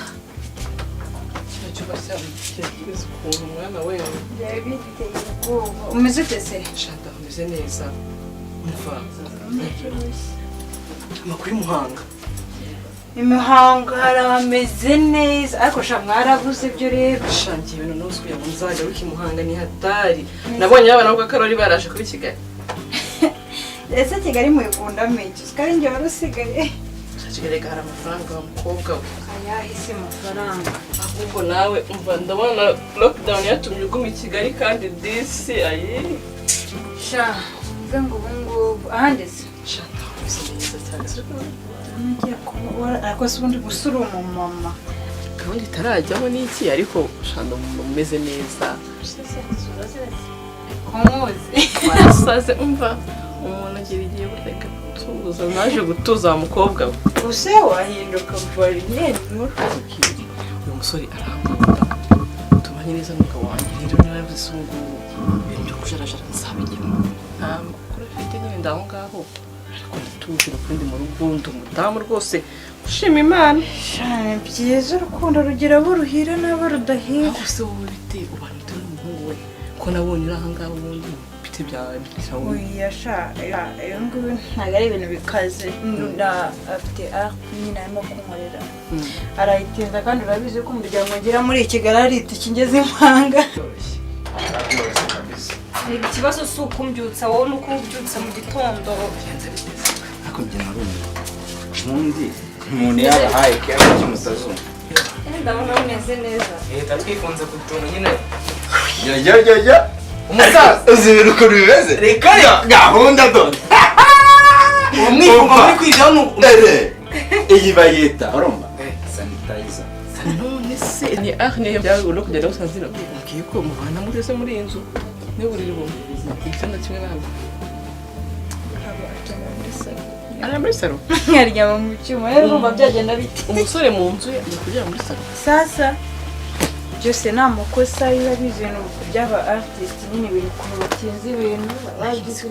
icyo basaba cyese ukuntu umwana we Byari biteye ubwoba. Umeze ute se? shanda umeze neza umva amakuru y'umuhanga Imihango harameze neza ariko sha mwarabuze ibyo rero. shangiye ibintu nose kugira ngo nzajya wiki muhanga ni hatari nabonye abana bwa Karoli baraje kuri Kigali Ese Kigali muyikundamo iki? Kigali njye warusigaye. Kigali hari amafaranga wa mukobwa we Ayahise amafaranga. ahubwo nawe umva ndabona lockdown yatumye uguma i Kigali kandi disi ayi Sha, uvuga ngo ubu ngubu ahanditse. shanda umeze neza cyane se Ngiye kubura ariko se ubundi gusura umumama. gahunda itarajyaho n'iki ariko shanda umeze neza Kumuzi. warasaze umva umuntu agira igihe bureka gutuza naje gutuza wa mukobwa we Use wahinduka bari nyene nkuru. uyu musore arankunda tumanye neza n'umugabo wanjye rero naravuze se ngo ibintu byo kujarajara nzabigemo nta makuru afite nyine ndaho ngaho ariko natuje urukundi mu rugo ndi umudamu rwose ushima Imana Shane byiza urukundo rugira abo ruhira n'abo rudahira. aho se wowe bite ubana ute n'umuhungu we ko nabonye uri aha ngaha ubundi bite byawe bitawe Oya sha, iyo ngubu ntabwo ari ibintu bikaze. Afite nyine arimo kunkorera. Arayitinda kandi urabizi ko umuryango ngira muri Kigali ari itiki ngeze impanga. ikibazo si ukumbyutsa wowe nuko ubyutsa mu gitondo ariko njye narumiwe ubundi umuntu yabahaye kera cy'umusazungu ndabona umeze neza leta twifunze ku tuntu nyine jya umusaza uzi ibintu ukuntu bimeze reka ya gahunda dore uwo mwifungo muri kwigaho ni iyi bayita urumva sanitayiza none se ni niyo byawe no kugenda gusanzira mbwiye ko mubana mugeze muri iyi nzu n'uburiri bumwe igitanda kimwe ntabwo ari muri salo Nkaryama mu cyuma rero urumva byagenda bite. umusore mu nzu ye ari kuryama muri salo Sasa byose ni amakosa biba bizinu by'aba artist nyine ibintu ukuntu batinze ibintu bagize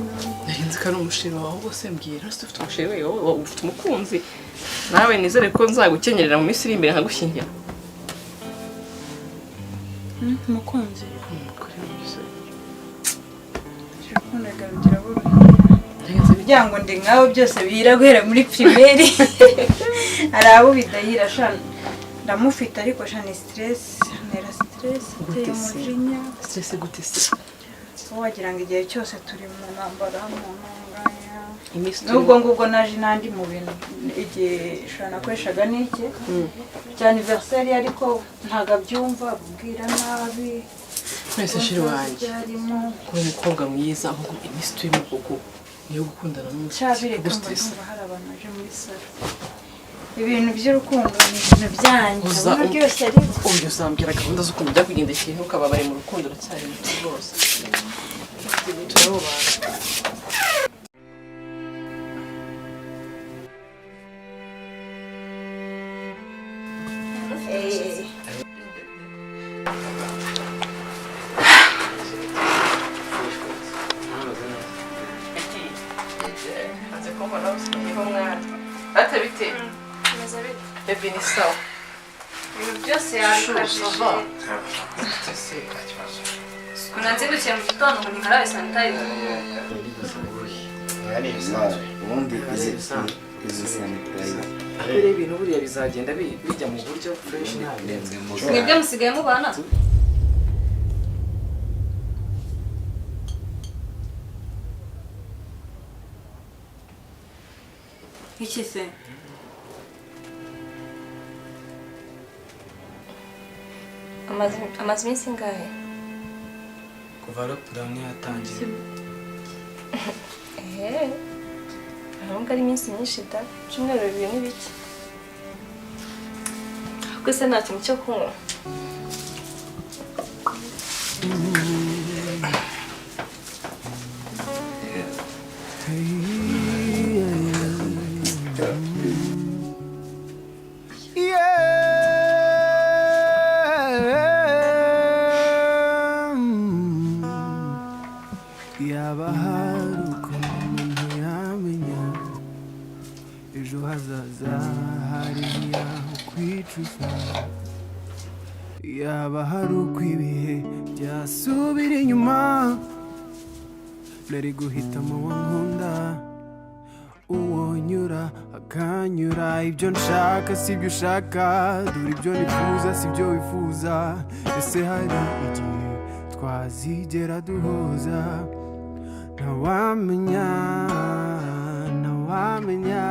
narinzi ko ari umusheri wawe bose mbwira se ufite umusheri we wowe ufite umukunzi nawe nizere ko nzagukenyerera mu minsi iri imbere nkagushyingira umukunzi kugira ngo ndi nkaho byose bihira guhera muri primaire hari abo bidahira shana ndamufite ariko shana stress nera stress iteye umujinya stress gute se wagira ngo igihe cyose turi mu ntambara mu ntunganya nubwo ngubwo naje nandi mu bintu igihe shana kweshaga n'iki bya anniversaire ariko ntago abyumva abubwira nabi mwese shiri wanjye kuba umukobwa mwiza ahubwo iminsi turimo koko niyo gukundana n'umusore ndumva hari abantu baje muri salo ibintu by'urukundo ni ibintu byanjye ubona byose ari uburyo uzambwira gahunda z'ukuntu bijya kugendekeye ntukaba bari mu rukundo uracyari muto rwose turabubana Bebe ni sawa. Ibintu byose yabikajije. Kuna nzindukiye mu gitondo ngo nikarabe sanitizer. ubundi izi sanitizer rero ibintu buriya bizagenda bijya mu buryo fresh Mwebwe musigaye mubana? iki se Amaze iminsi ingahe? kuva lockdown yatangiye ntabwo ari iminsi myinshi da ibyumweru bibiri n'ibiki ahubwo se nta kintu cyo kunywa yaba hari ukuntu umuntu yamenya ejo hazaza hariya kwicuza yaba hari uko ibihe byasubira inyuma nari guhitamo uwo nkunda uwo nyura akanyura ibyo nshaka si ibyo ushaka dore ibyo nifuza si ibyo wifuza ese hari igihe twazigera duhuza ntawamenya ntawamenya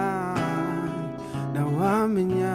ntawamenya